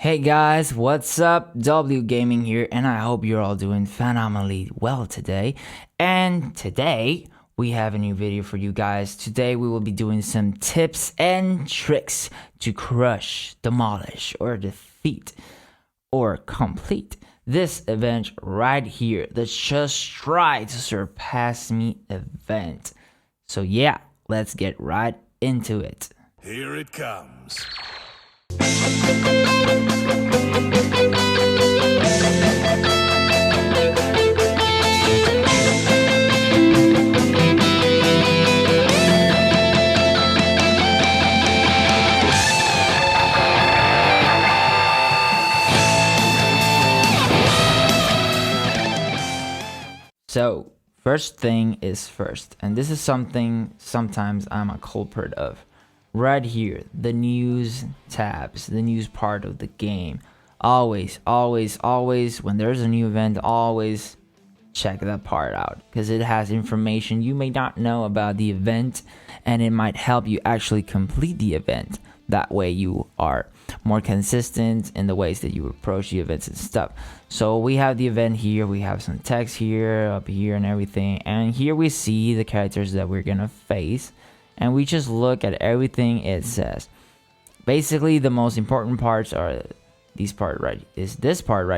Hey guys, what's up? W Gaming here, and I hope you're all doing phenomenally well today. And today, we have a new video for you guys. Today, we will be doing some tips and tricks to crush, demolish, or defeat, or complete this event right here. The Just Try to Surpass Me event. So yeah, let's get right into it. Here it comes. So, first thing is first, and this is something sometimes I'm a culprit of. Right here, the news tabs, the news part of the game. Always, when there's a new event, always check that part out because it has information you may not know about the event, and it might help you actually complete the event. That way you are more consistent in the ways that you approach the events and stuff. So we have the event here, we have some text here, up here, and everything, and here we see the characters that we're gonna face, and we just look at everything it says. Basically, the most important parts are this part right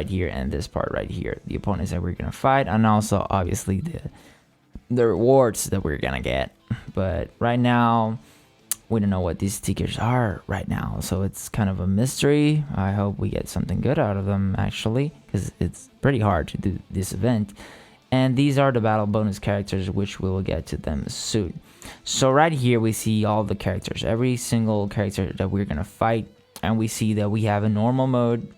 here and this part right here, the opponents that we're gonna fight, and also obviously the rewards that we're gonna get. But right now, we don't know what these stickers are right now, so it's kind of a mystery. I hope we get something good out of them actually, because it's pretty hard to do this event. And these are the battle bonus characters, which we will get to them soon. So right here we see all the characters, every single character that we're gonna fight, and we see that we have a normal mode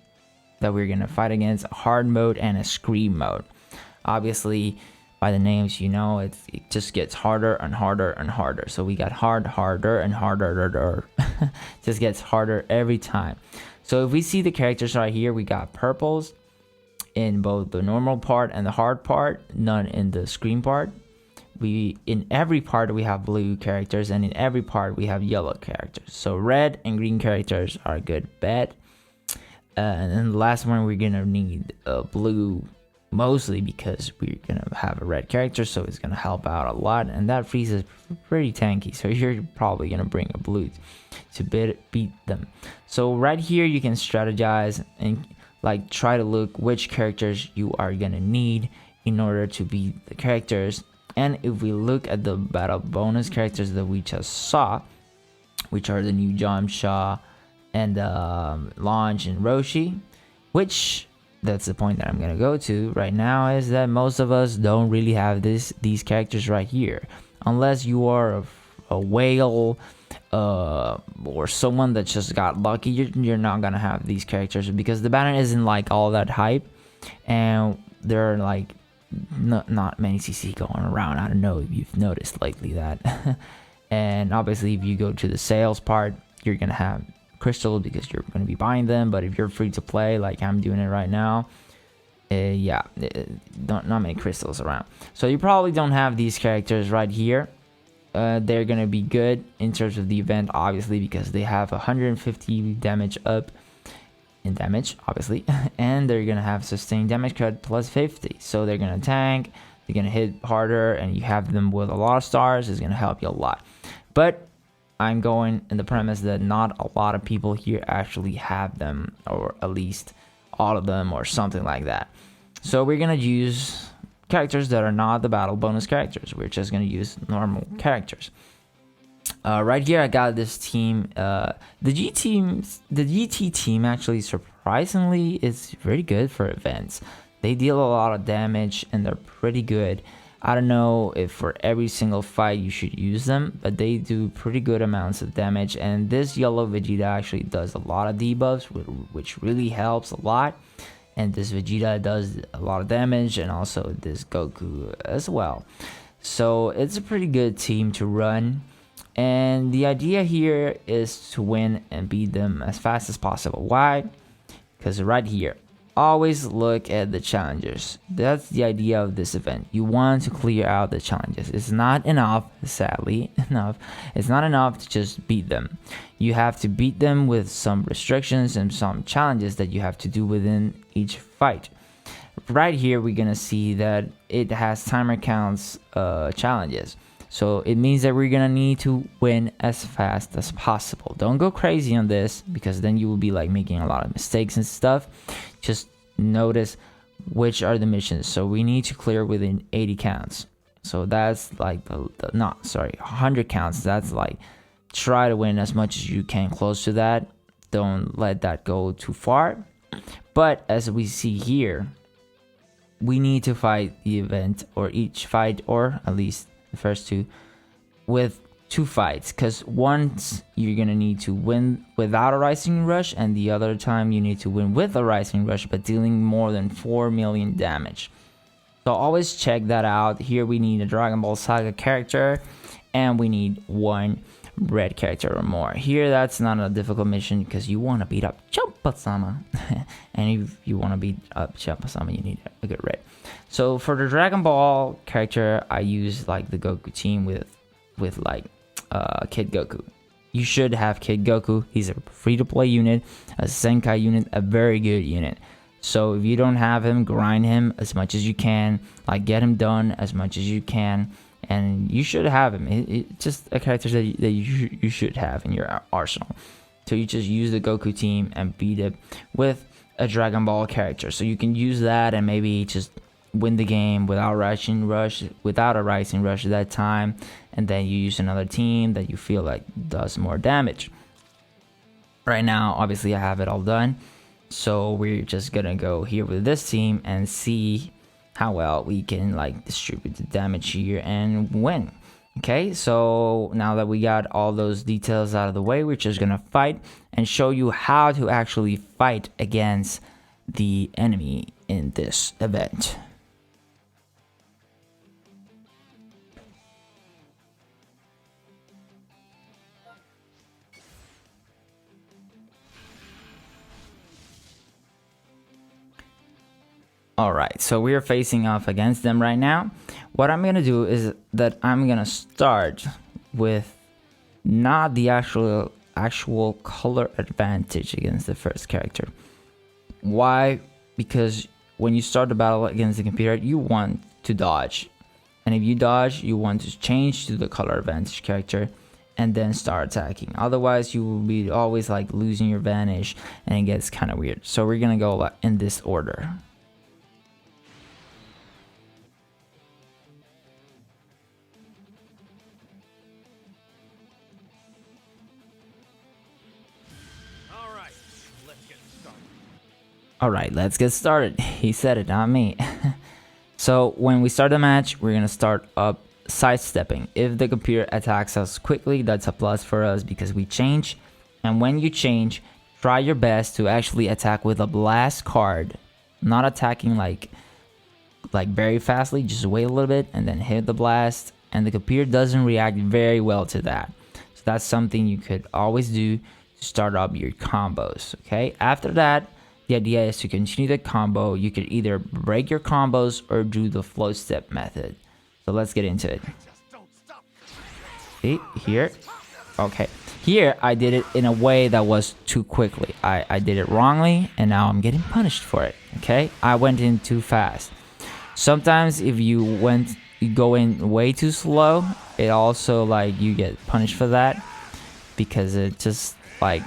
that we're gonna fight against, a hard mode, and a scream mode. Obviously, by the names, you know, it just gets harder and harder and harder. So we got harder and harder. Just gets harder every time. So if we see the characters right here, we got purples in both the normal part and the hard part, none in the screen part. In every part we have blue characters, and in every part we have yellow characters. So red and green characters are a good bet. And then the last one, we're gonna need blue, mostly because we're gonna have a red character, so it's gonna help out a lot, and that freeze is pretty tanky, so you're probably gonna bring a blue to beat them. So right here you can strategize and like try to look which characters you are gonna need in order to beat the characters. And if we look at the battle bonus characters that we just saw, which are the new Jump Shaw and Launch and Roshi, which that's the point that I'm gonna go to right now, is that most of us don't really have these characters right here, unless you are a whale or someone that just got lucky. You're not gonna have these characters because the banner isn't like all that hype, and there are like not many CC going around. I don't know if you've noticed lately that. And obviously if you go to the sales part, you're gonna have crystals because you're going to be buying them. But if you're free to play like I'm doing it right now, not many crystals around, so you probably don't have these characters right here. They're going to be good in terms of the event, obviously, because they have 150 damage up in damage, obviously, and they're going to have sustained damage cut plus 50, so they're going to tank, they're going to hit harder, and you have them with a lot of stars. Is going to help you a lot. But I'm going in the premise that not a lot of people here actually have them, or at least all of them, or something like that. So we're gonna use characters that are not the battle bonus characters. We're just gonna use normal characters. Right here I got this team. The GT team actually surprisingly is very good for events. They deal a lot of damage and they're pretty good. I don't know if for every single fight you should use them, but they do pretty good amounts of damage. And this yellow Vegeta actually does a lot of debuffs, which really helps a lot. And this Vegeta does a lot of damage, and also this Goku as well. So it's a pretty good team to run. And the idea here is to win and beat them as fast as possible. Why? Because right here, always look at the challenges. That's the idea of this event. You want to clear out the challenges. It's not enough, sadly enough, it's not enough to just beat them. You have to beat them with some restrictions and some challenges that you have to do within each fight. Right here, we're gonna see that it has timer counts challenges. So it means that we're gonna need to win as fast as possible. Don't go crazy on this, because then you will be like making a lot of mistakes and stuff. Just notice which are the missions. So we need to clear within 80 counts. So that's like 100 counts. That's like try to win as much as you can close to that. Don't let that go too far. But as we see here, we need to fight the event, or each fight, or at least the first two, with 2 fights, because once you're gonna need to win without a rising rush, and the other time you need to win with a rising rush but dealing more than 4 million damage. So always check that out. Here we need a Dragon Ball Saga character, and we need 1 red character or more. Here that's not a difficult mission, because you want to beat up Champa-sama. And if you want to beat up Champa-sama, you need a good red. So for the Dragon Ball character, I use like the Goku team with like Kid Goku. You should have Kid Goku. He's a free-to-play unit, a Senkai unit, a very good unit. So if you don't have him, grind him as much as you can, like get him done as much as you can, and you should have him. It's just a character that you should have in your arsenal. So you just use the Goku team and beat it with a Dragon Ball character. So you can use that and maybe just win the game without a rising rush at that time, and then you use another team that you feel like does more damage. Right now, obviously, I have it all done, so we're just gonna go here with this team and see how well we can like distribute the damage here and win. Okay, so now that we got all those details out of the way, we're just gonna fight and show you how to actually fight against the enemy in this event. Alright, so we're facing off against them right now. What I'm gonna do is that I'm gonna start with not the actual color advantage against the first character. Why? Because when you start the battle against the computer, you want to dodge. And if you dodge, you want to change to the color advantage character and then start attacking. Otherwise, you will be always like losing your advantage, and it gets kind of weird. So we're gonna go in this order. Alright, let's get started. He said it, not me. So when we start the match, we're gonna start up sidestepping. If the computer attacks us quickly, that's a plus for us because we change. And when you change, try your best to actually attack with a blast card. Not attacking like very fastly, just wait a little bit and then hit the blast. And the computer doesn't react very well to that. So that's something you could always do to start up your combos, okay? After that, the idea is to continue the combo. You could either break your combos or do the flow step method. So let's get into it. See, here. Okay. Here, I did it in a way that was too quickly. I did it wrongly, and now I'm getting punished for it, okay? I went in too fast. Sometimes if you go in way too slow, it also, like, you get punished for that because it just, like,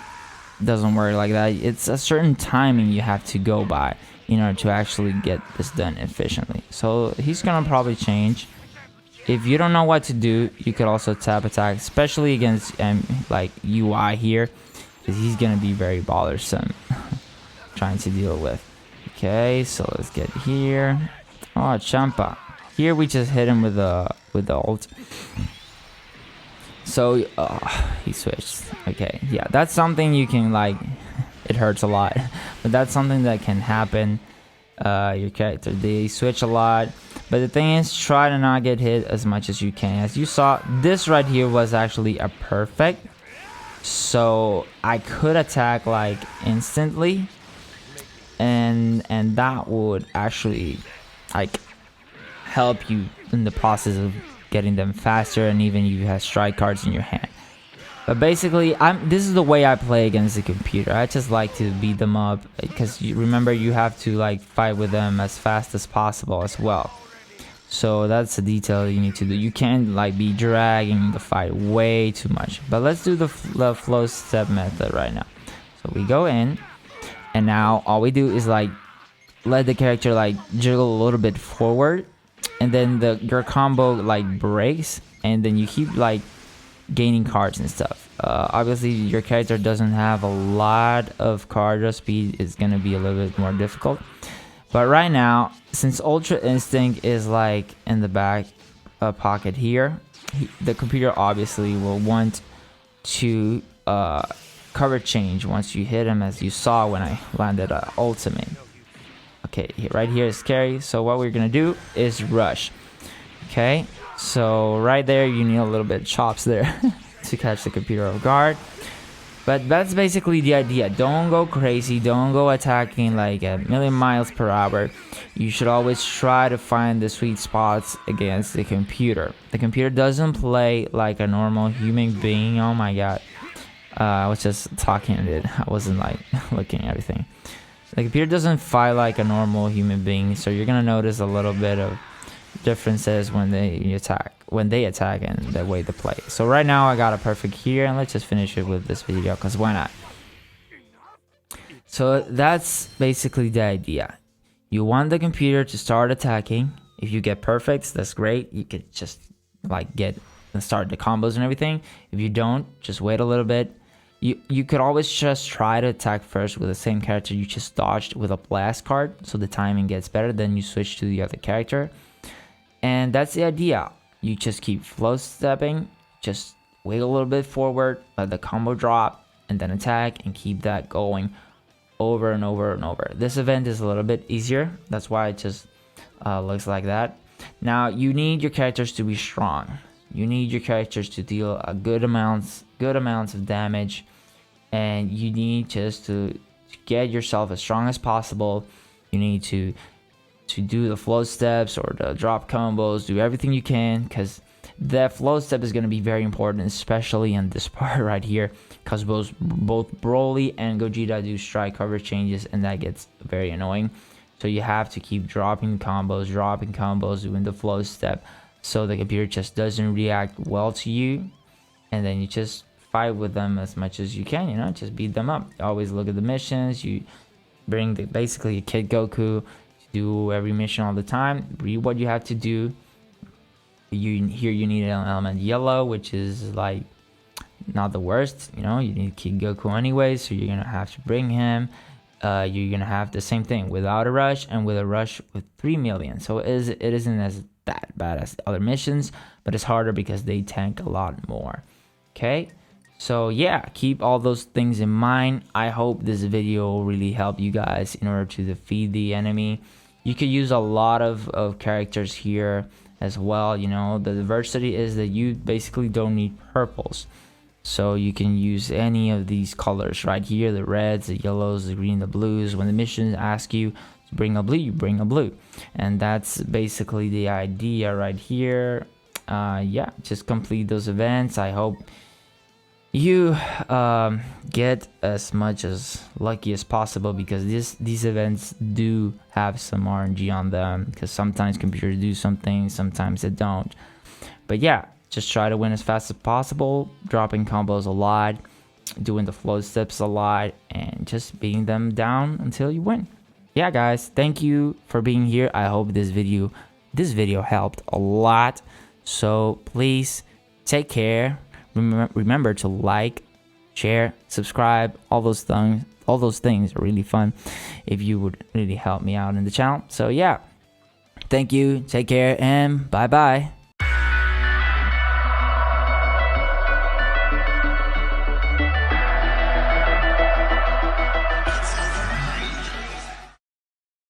doesn't work like that. It's a certain timing you have to go by in order to actually get this done efficiently. So he's gonna probably change. If you don't know what to do, you could also tap attack, especially against like UI here, because he's gonna be very bothersome trying to deal with. Okay, so let's get here. Oh, Champa. Here we just hit him with the ult. So he switched. Okay, yeah, that's something you can, like, it hurts a lot, but that's something that can happen. Your character, they switch a lot, but the thing is, try to not get hit as much as you can. As you saw, this right here was actually a perfect, so I could attack like instantly and that would actually like help you in the process of getting them faster, and even you have strike cards in your hand. But basically, this is the way I play against the computer. I just like to beat them up because remember, you have to like fight with them as fast as possible as well. So that's a detail you need to do. You can't like be dragging the fight way too much. But let's do the flow step method right now. So we go in, and now all we do is like let the character like jiggle a little bit forward, and then your combo like breaks, and then you keep like gaining cards and stuff. Obviously your character doesn't have a lot of card draw speed. It's gonna be a little bit more difficult, but right now, since Ultra Instinct is like in the back pocket here, the computer obviously will want to cover change once you hit him, as you saw when I landed ultimate. Okay, right here is scary, so what we're gonna do is rush. Okay, so right there you need a little bit of chops there to catch the computer off guard. But that's basically the idea. Don't go crazy, don't go attacking like a million miles per hour. You should always try to find the sweet spots against the computer. The computer doesn't play like a normal human being. Oh my god, I was just talking it. I wasn't like looking at everything. The computer doesn't fight like a normal human being, so you're gonna notice a little bit of differences when they attack and the way they play. So right now I got a perfect here, and let's just finish it with this video, because why not? So that's basically the idea. You want the computer to start attacking. If you get perfects, that's great. You could just like start the combos and everything. If you don't, just wait a little bit. You could always just try to attack first with the same character you just dodged with a blast card, so the timing gets better. Then you switch to the other character, and that's the idea. You just keep flow stepping, just wait a little bit forward, let the combo drop, and then attack, and keep that going over and over and over. This event is a little bit easier, that's why it just looks like that. Now you need your characters to be strong. You need your characters to deal a good amounts of damage, and you need just to get yourself as strong as possible. You need to do the flow steps or the drop combos, do everything you can, because the flow step is going to be very important, especially in this part right here, because both Broly and Gogeta do strike cover changes, and that gets very annoying. So you have to keep dropping combos, doing the flow step, so the computer just doesn't react well to you, and then you just fight with them as much as you can, you know, just beat them up. Always look at the missions. You bring basically a Kid Goku, do every mission all the time, read what you have to do. You need an element yellow, which is like not the worst, you know. You need Kid Goku anyway, so you're gonna have to bring him. You're gonna have the same thing without a rush, and with a rush with 3 million. So it isn't as that bad as the other missions, but it's harder because they tank a lot more. Okay, so yeah, keep all those things in mind. I hope this video will really help you guys in order to defeat the enemy. You could use a lot of characters here as well. You know, the diversity is that you basically don't need purples, so you can use any of these colors right here: the reds, the yellows, the green, the blues. When the missions ask you to bring a blue, you bring a blue, and that's basically the idea right here. Yeah, just complete those events. I hope you get as much as lucky as possible, because these events do have some RNG on them, because sometimes computers do something, sometimes they don't. But yeah, just try to win as fast as possible, dropping combos a lot, doing the flow steps a lot, and just beating them down until you win. Yeah guys, thank you for being here. I hope this video helped a lot. So please take care. Remember to like, share, subscribe. All those things are really fun if you would really help me out in the channel. So yeah, thank you, take care, and bye bye.